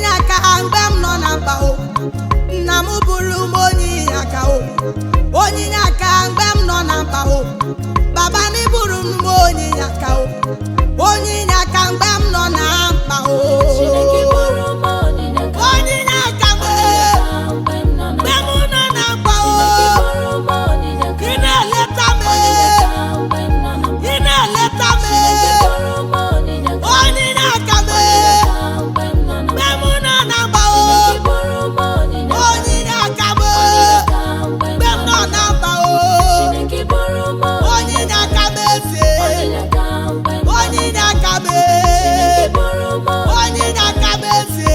aka mgbe m nọ na mkpa o. Nna m bụrụ m onye aka o. Onye aka mgbe m nọ na mkpa o. Baba ni bụrụ m onye aka o. Onye aka mgbe m nọ na mkpa o. Onye aka mgbe m nọ na mkpa o. Ị na-eleta m. Ị na-eleta m. Onye aka m. Mgbe m nọ na mkpa o. Onye aka m. Mgbe m nọ na mkpa o. Onye aka m eze. Onye aka m. Onye aka m eze.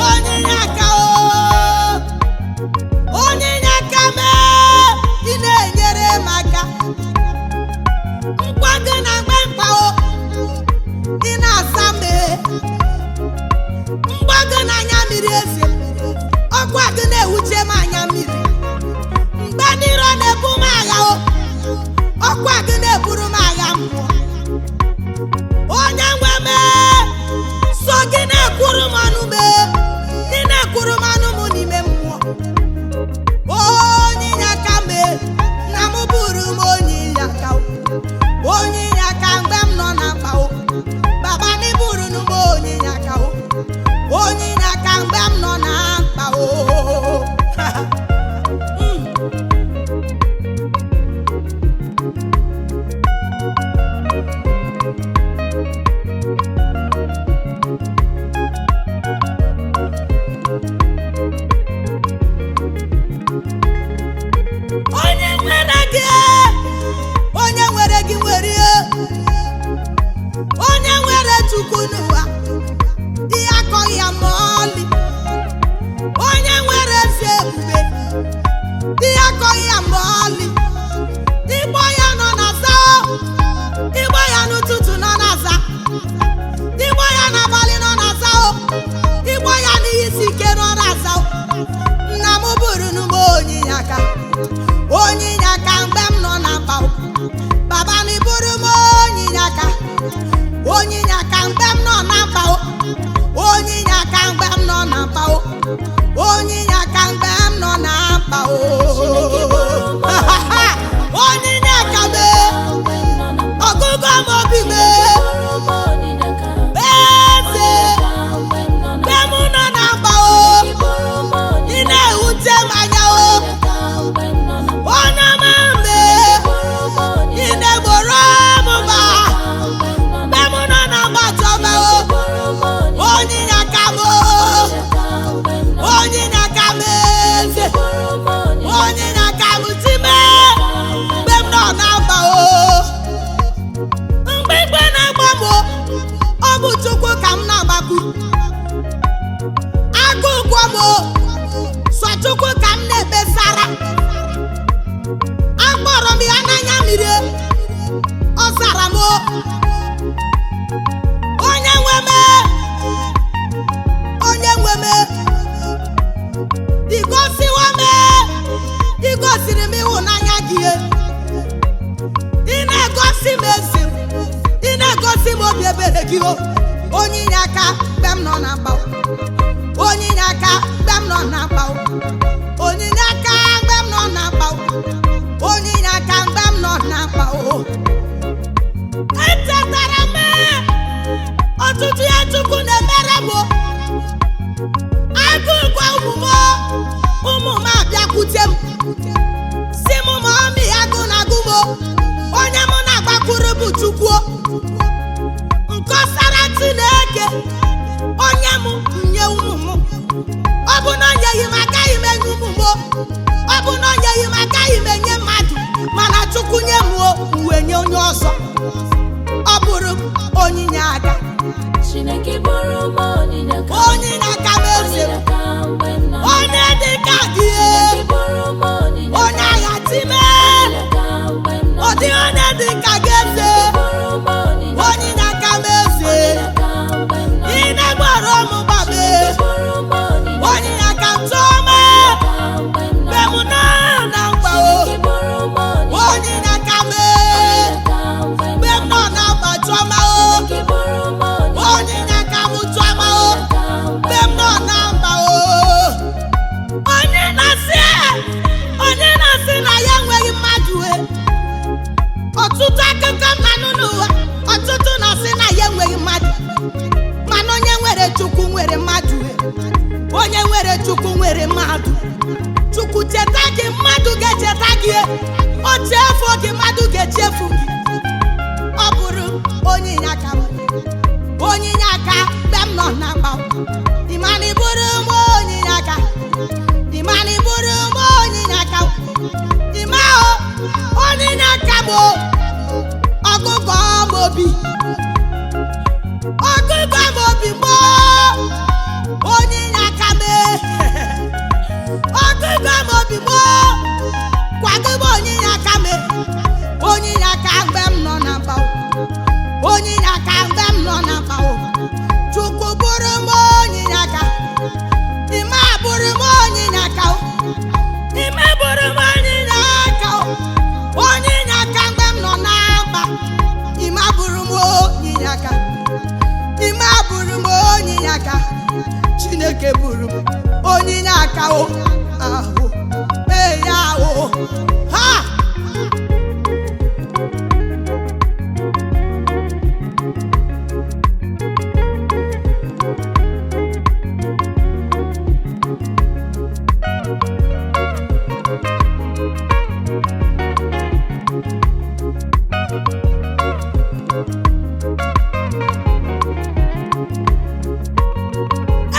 Onye aka o. Onye aka m. Ị na-enyere m aka. Mkpado na mgbe mkpa o. Ị na-asa m. Mgbago na anya mmiri eze. Ọkwa gị na-ewuche m anya mmiri. Mgbe ndị iro na-ebu m agha o. Ọkwa gị na-eburu m agha mmụọ. Onye nwe m. So gị na-ekwuru m ọnụ m. Gị na-ekwuru m ọnụ m n'ime mmụọ. Onye aka m. Na m bụrụ m onye aka o. Onye aka mgbe m nọ na mkpa o. Baba ni bụrụ m onye aka o. Onye aka mgbe m nọ na mkpa o. Onye nwere gị. Onye nwere gị nwere. Onye nwere Chukwu n'ụwa. Ihe akọghị ya ma ọlị. Onye nwere ezi ebube. Ihe akọghị ya ma ọlị. Igbo ya nọ n'aza. Igbo ya n'ụtụtụ nọ n'aza. Igbo ya n'abalị nọ n'aza o. Igbo ya n'ihe isi ike nọ n'aza o. Nna m bụrụ m onye aka. Onye aka mgbe m nọ na mkpa o. Baba ni bụrụ m onye aka. Onye aka mgbe m nọ na mkpa o. Onye aka mgbe m nọ na mkpa o. Onye aka mgbe m nọ na mkpa o. Onye aka m. Ọgụgụ m obi m. Eze. Mgbe m nọ na mkpa o. Ị na-ewute m anya o. Onye ọma m. Ị na-egboro m mba. Mgbe m nọ na mgbata ọma o. Onye aka m. Onye aka m eze. Onye aka m time. Mgbe m nọ na mba o. Mgbe igwe na-agba m o. Ọ bụ Chukwu ka m na-agbakwu. Agụụ m o. Sọ Chukwu ka m na-ekpesara. Akpọrọ m ya n'anya mmiri. Ọ zara m o. Onye nwe m. Onye nwe m. Ị gosiwo m. Ị gosiri m ịhụnanya gị. Ị na-egosi m ezi. Ị na-egosi m obi ebere gị o. Onye aka mgbe m nọ na mkpa o. Onye aka mgbe m nọ na mkpa o. Onye aka mgbe m nọ na mkpa o. Onye aka mgbe m nọ na mkpa o. Echetara m ọtụtụ ya Chukwu na-emere m. Agụụ ụmụ m. Ụmụ m abịakwute m. Si m ma ọmị agụụ na-agụ m. Onye m na-agbakwuru bụ Chukwu. Nkọsara Chineke. Onye m nye ụmụ m. Ọ bụ na o nyeghị m agaghị m enye ụmụ m. Ọ bụ na o nyeghị m agaghị m enye mmadụ. Mana Chukwu nye m o. Uwe nye onye ọzọ. Ọ bụrụ m onyinye aka. Chineke bụrụ m onyinye aka. Onyinye aka m eze. Onye dị ka gị. Onye agha time. Ọ dị onye dị ka gị eze. Onyinye aka m eze. Ị na-egboro m gbabe. Onyinye aka m tụọ m. Mgbe m nọ na mkpa o. Onyinye aka m. Mgbe m nọ na mkpa tụọ m o. Onyinye aka m tụọ m o. onye nwere Chukwu nwere mmadụ. Chukwu cheta gị, mmadụ ga-echeta gị. O chefu gị, mmadụ ga-echefu gị. Ọ bụrụ onye inyeaka m, onye inyeaka mgbe m nọ na mgba. Ịmana ịbụrụ m onye inyeaka, ịmana ịbụrụ m onye inyeaka, ịma onye inyeaka m, ọgụgụ m obi, ọgụgụ m obi m, onye inyeaka m, ọgụgụ m obi m, kwagịbụ onye inyeaka m, onye inyeaka mgbe m nọ na mgba, onye inyeaka mgbe m nọ na mgba. Chukwu bụrụ m onye inyeaka, ịma bụrụ m onye inyeaka, ịma bụrụ m onye inyeaka, onye inyeaka mgbe m nọ na mgba. Ịma bụrụ m onye inyeaka, ịma bụrụ m onye inyeaka. Chineke bụrụ m onye inyeaka ahụ ya ha.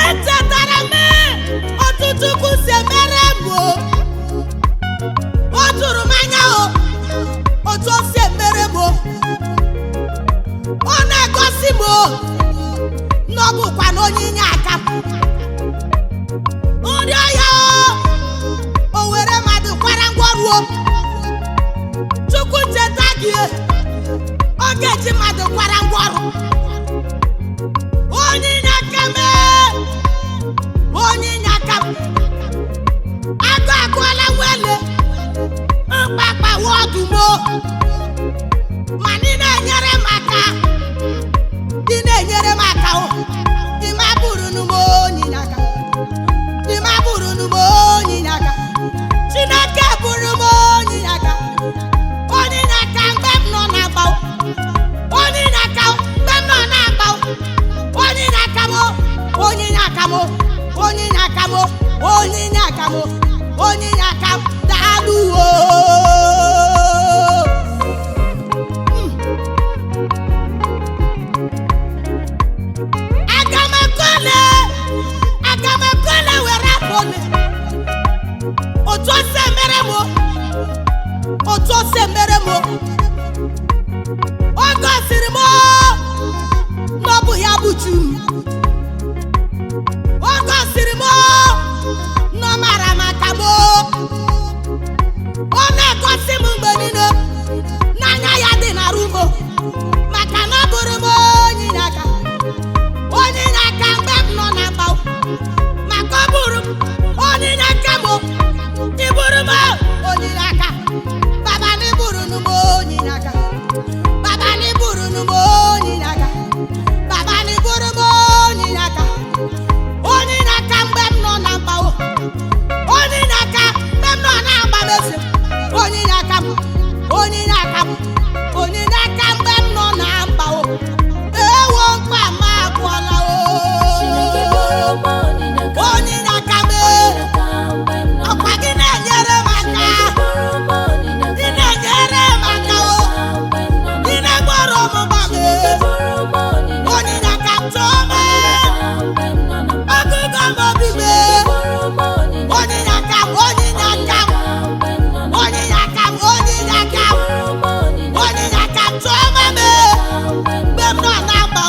Echetara m ọtụtụ Chukwu si emere m, o tụrụ m anya otu o si emere m. Ọ na-egosi m na ọ bụkwa na onye inyeaka m. Nri ọhịa o were mmadụ kwara ngwọrụ. Chukwu cheta gị, ọ ga-eji mmadụ kwara ngwọrụ. Onye inyeaka m, onye inyeaka m. Agụ agụọla nwele, mkpakpa ọdụm, ma ị na-enyere m aka, ị na-enyere m aka. Ịma bụrụ m onye inyeaka, ịma bụrụ m onye inyeaka. Chineke bụrụ m onye inyeaka, onye inyeaka mgbe m nọ na mgba, onye inyeaka mgbe m nọ na mgba, onye inyeaka m, onye inyeaka m, onye inyeaka m, onye inyeaka m, onye inyeaka m. Daalụ aga m ekole were akpọle otu o si emere m, otu o si emere m. Ọ gosiri m na ọ bụ ya bụ Chi m. Ọ gosiri m na ọ mara maka m. Ọ na-egosi m mgbe niile n'anya ya dị na rumo, maka na ọ bụrụ m onye inyeaka, onye inyeaka mgbe m nọ na mgba. Maka ọ bụrụ m onye inyeaka m, ị bụrụ m onye inyeaka. Baba na ị bụrụ m onye inyeaka, baba na ị bụrụ m onye inyeaka, baba na ị bụrụ m onye inyeaka. Onye inyeaka mgbe m nọ na mgba, onye inyeaka mgbe m nọ na mgba mezi. Onye inyeaka m, onye inyeaka m, onye inyeaka mgbe m nọ na mgba. Ewo mkpa m agwụla. Chineke bụrụ m onye inyeaka, Onye inyeaka m, mgbe m nọ ọkwa gị na-enyere m aka, bụrụ m onye inyeaka, ị na-enyere m aka, mgbe m nọ ị na-egboro m mgba m. bụrụ m onye inyeaka, Onye inyeaka m tụọ m, mgbe m nọ na ọgụgụ m obi m. bụrụ m onye inyeaka, Onye inyeaka m, onye inyeaka m, mgbe m nọ na onye inyeaka m, onye inyeaka m, bụrụ m onye inyeaka, onye inyeaka m tụọ m mgbe m mgbe m nọ na mgba.